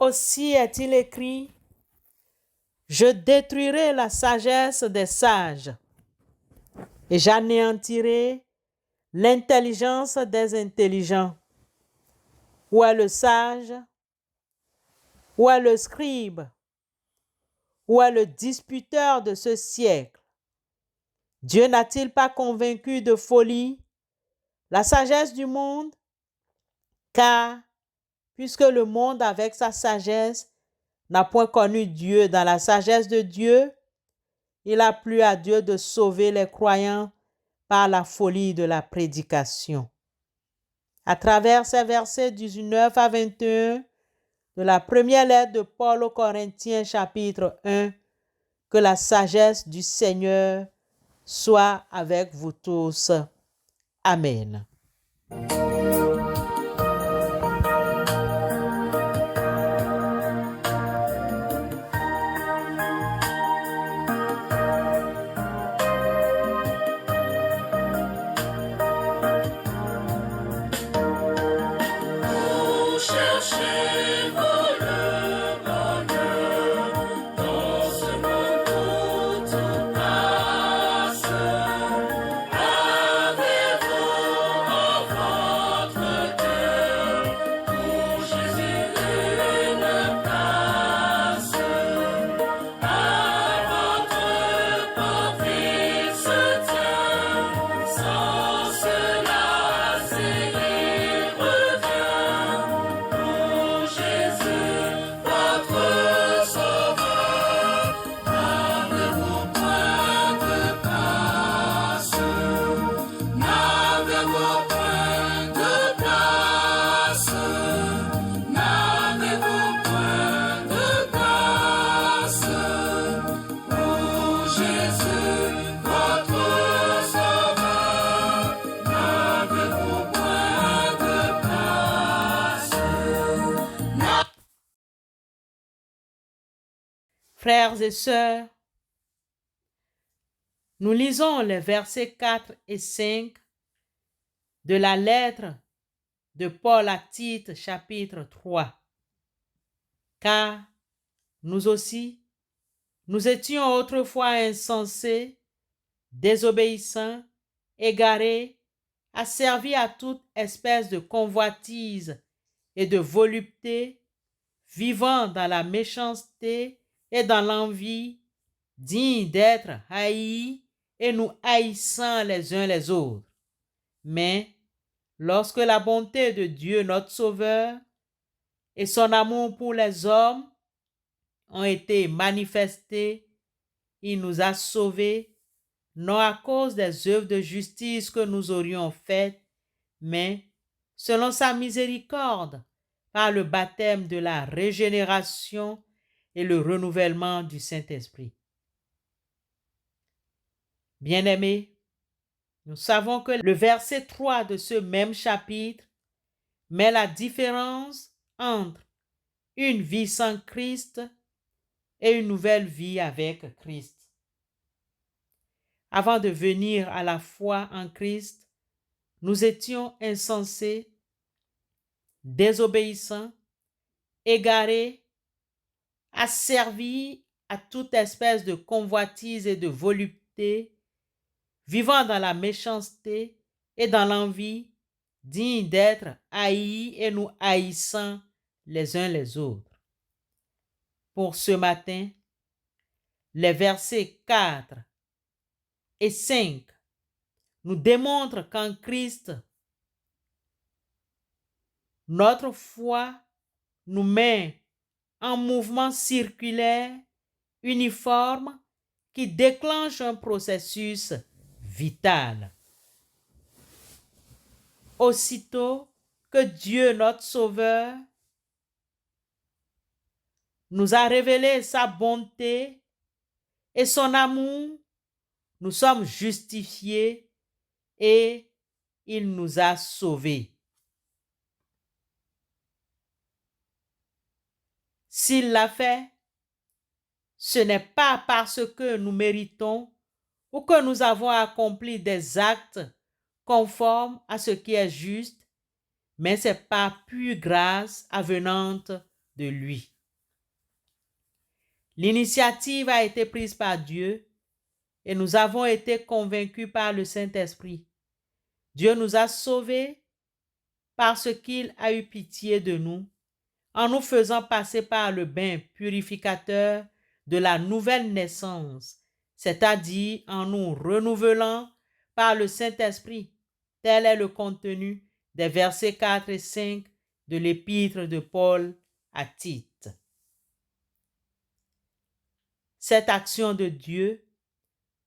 Aussi est-il écrit, je détruirai la sagesse des sages et j'anéantirai l'intelligence des intelligents. Où est le sage? Où est le scribe? Où est le disputeur de ce siècle? Dieu n'a-t-il pas convaincu de folie la sagesse du monde? Car, puisque le monde avec sa sagesse n'a point connu Dieu dans la sagesse de Dieu, il a plu à Dieu de sauver les croyants par la folie de la prédication. À travers ces versets 19 à 21 de la première lettre de Paul aux Corinthiens chapitre 1, que la sagesse du Seigneur soit avec vous tous. Amen. Frères et sœurs, nous lisons les versets 4 et 5 de la lettre de Paul à Tite, chapitre 3. Car nous aussi, nous étions autrefois insensés, désobéissants, égarés, asservis à toute espèce de convoitise et de volupté, vivant dans la méchanceté et dans l'envie, dignes d'être haïs et nous haïssant les uns les autres. Mais lorsque la bonté de Dieu notre Sauveur et son amour pour les hommes ont été manifestés, il nous a sauvés, non à cause des œuvres de justice que nous aurions faites, mais selon sa miséricorde, par le baptême de la régénération et le renouvellement du Saint-Esprit. Bien-aimés, nous savons que le verset 3 de ce même chapitre met la différence entre une vie sans Christ et une nouvelle vie avec Christ. Avant de venir à la foi en Christ, nous étions insensés, désobéissants, égarés, asservis à toute espèce de convoitise et de volupté, vivant dans la méchanceté et dans l'envie, dignes d'être haïs et nous haïssant les uns les autres. Pour ce matin, les versets 4 et 5 nous démontrent qu'en Christ, notre foi nous met en mouvement circulaire, uniforme, qui déclenche un processus vital. Aussitôt que Dieu, notre Sauveur, nous a révélé sa bonté et son amour, nous sommes justifiés et il nous a sauvés. S'il l'a fait, ce n'est pas parce que nous méritons ou que nous avons accompli des actes conformes à ce qui est juste, mais c'est par pure grâce avenante de lui. L'initiative a été prise par Dieu et nous avons été convaincus par le Saint-Esprit. Dieu nous a sauvés parce qu'il a eu pitié de nous en nous faisant passer par le bain purificateur de la nouvelle naissance, c'est-à-dire en nous renouvelant par le Saint-Esprit. Tel est le contenu des versets 4 et 5 de l'épître de Paul à Tite. Cette action de Dieu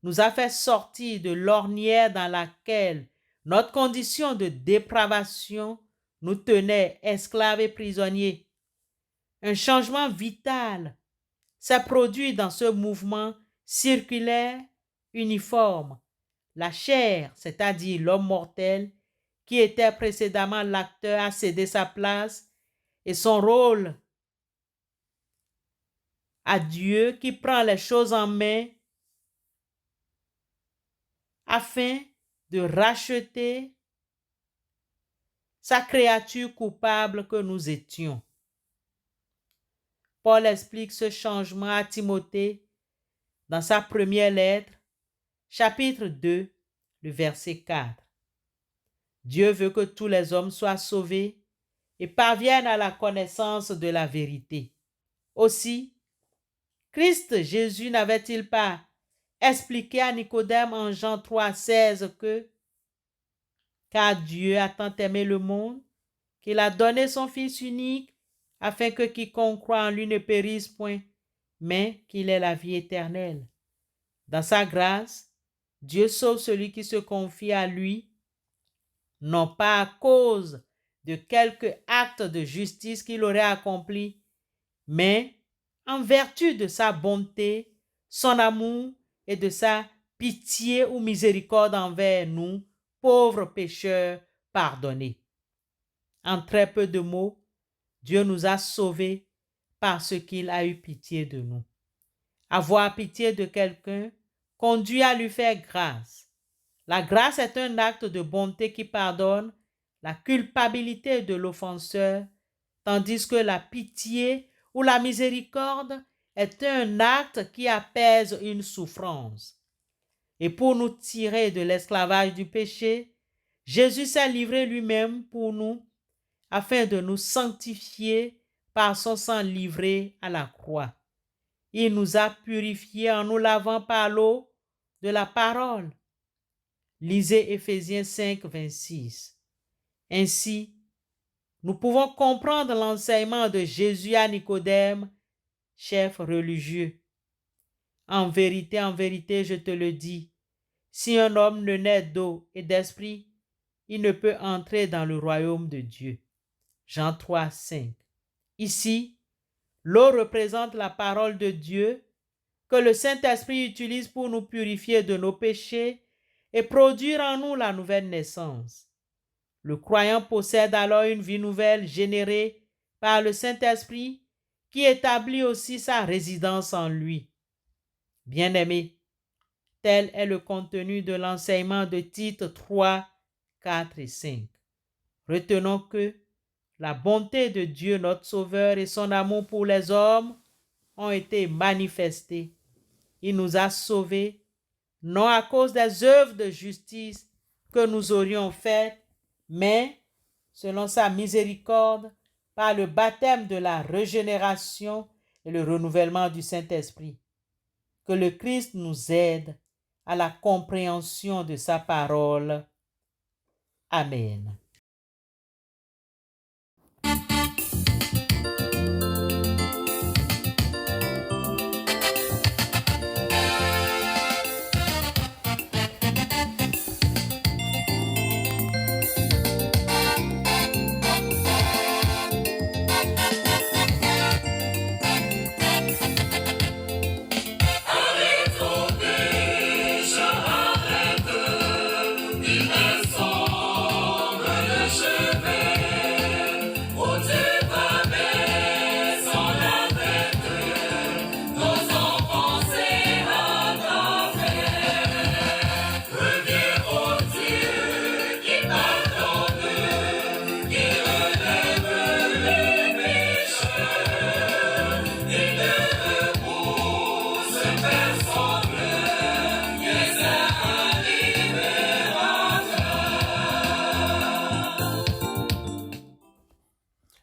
nous a fait sortir de l'ornière dans laquelle notre condition de dépravation nous tenait esclaves et prisonniers. Un changement vital s'est produit dans ce mouvement circulaire uniforme. La chair, c'est-à-dire l'homme mortel, qui était précédemment l'acteur, a cédé sa place et son rôle à Dieu qui prend les choses en main afin de racheter sa créature coupable que nous étions. Paul explique ce changement à Timothée dans sa première lettre, chapitre 2, le verset 4. Dieu veut que tous les hommes soient sauvés et parviennent à la connaissance de la vérité. Aussi, Christ Jésus n'avait-il pas expliqué à Nicodème en Jean 3,16 que « Car Dieu a tant aimé le monde qu'il a donné son Fils unique afin que quiconque croit en lui ne périsse point, mais qu'il ait la vie éternelle. » Dans sa grâce, Dieu sauve celui qui se confie à lui, non pas à cause de quelque acte de justice qu'il aurait accompli, mais en vertu de sa bonté, son amour et de sa pitié ou miséricorde envers nous, pauvres pécheurs pardonnés. En très peu de mots, Dieu nous a sauvés parce qu'il a eu pitié de nous. Avoir pitié de quelqu'un conduit à lui faire grâce. La grâce est un acte de bonté qui pardonne la culpabilité de l'offenseur, tandis que la pitié ou la miséricorde est un acte qui apaise une souffrance. Et pour nous tirer de l'esclavage du péché, Jésus s'est livré lui-même pour nous afin de nous sanctifier par son sang livré à la croix. Il nous a purifiés en nous lavant par l'eau de la parole. Lisez Éphésiens 5, 26. Ainsi, nous pouvons comprendre l'enseignement de Jésus à Nicodème, chef religieux. En vérité, je te le dis, si un homme ne naît d'eau et d'esprit, il ne peut entrer dans le royaume de Dieu. Jean 3, 5. Ici, l'eau représente la parole de Dieu que le Saint-Esprit utilise pour nous purifier de nos péchés et produire en nous la nouvelle naissance. Le croyant possède alors une vie nouvelle générée par le Saint-Esprit qui établit aussi sa résidence en lui. Bien-aimés, tel est le contenu de l'enseignement de Tite 3, 4 et 5. Retenons que la bonté de Dieu notre Sauveur et son amour pour les hommes ont été manifestés. Il nous a sauvés, non à cause des œuvres de justice que nous aurions faites, mais selon sa miséricorde, par le baptême de la régénération et le renouvellement du Saint-Esprit. Que le Christ nous aide à la compréhension de sa parole. Amen.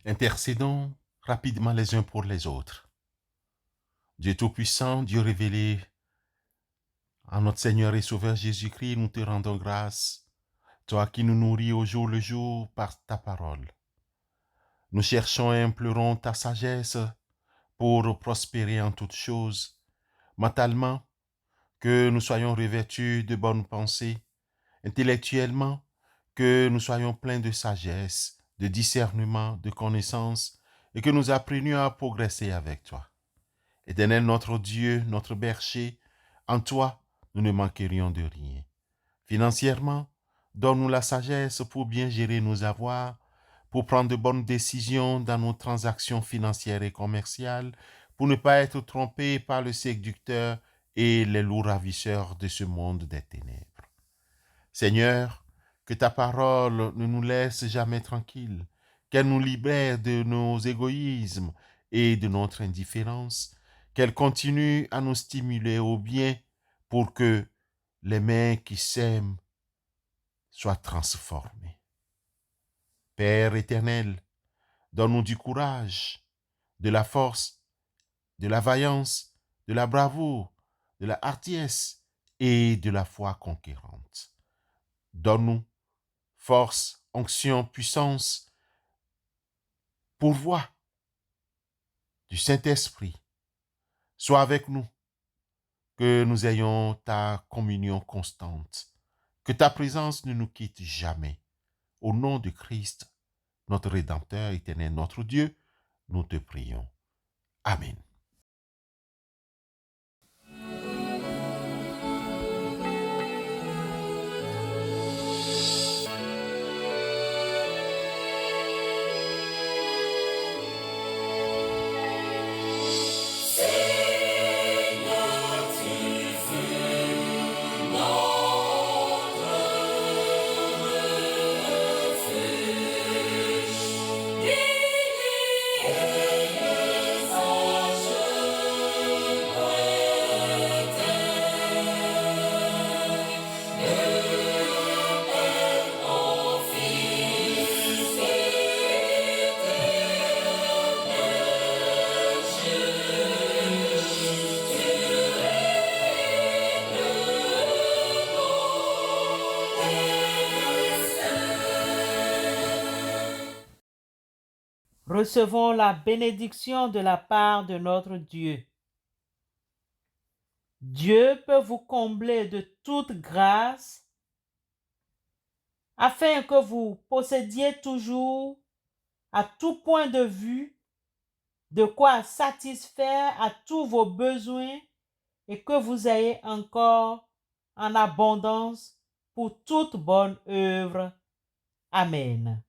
Intercédons rapidement les uns pour les autres. Dieu Tout-Puissant, Dieu révélé en notre Seigneur et Sauveur Jésus-Christ, nous te rendons grâce, toi qui nous nourris au jour le jour par ta parole. Nous cherchons et implorons ta sagesse pour prospérer en toutes choses, mentalement, que nous soyons revêtus de bonnes pensées, intellectuellement, que nous soyons pleins de sagesse, de discernement, de connaissance, et que nous apprenions à progresser avec toi. Éternel notre Dieu, notre berger, en toi, nous ne manquerions de rien. Financièrement, donne-nous la sagesse pour bien gérer nos avoirs, pour prendre de bonnes décisions dans nos transactions financières et commerciales, pour ne pas être trompés par le séducteur et les loups ravisseurs de ce monde des ténèbres. Seigneur, que ta parole ne nous laisse jamais tranquilles, qu'elle nous libère de nos égoïsmes et de notre indifférence, qu'elle continue à nous stimuler au bien pour que les mains qui sèment soient transformées. Père éternel, donne-nous du courage, de la force, de la vaillance, de la bravoure, de la hardiesse et de la foi conquérante. Donne-nous force, onction, puissance, pourvoi du Saint-Esprit. Sois avec nous, que nous ayons ta communion constante, que ta présence ne nous quitte jamais. Au nom de Christ, notre Rédempteur éternel, notre Dieu, nous te prions. Amen. Recevons la bénédiction de la part de notre Dieu. Dieu peut vous combler de toute grâce afin que vous possédiez toujours, à tout point de vue, de quoi satisfaire à tous vos besoins et que vous ayez encore en abondance pour toute bonne œuvre. Amen.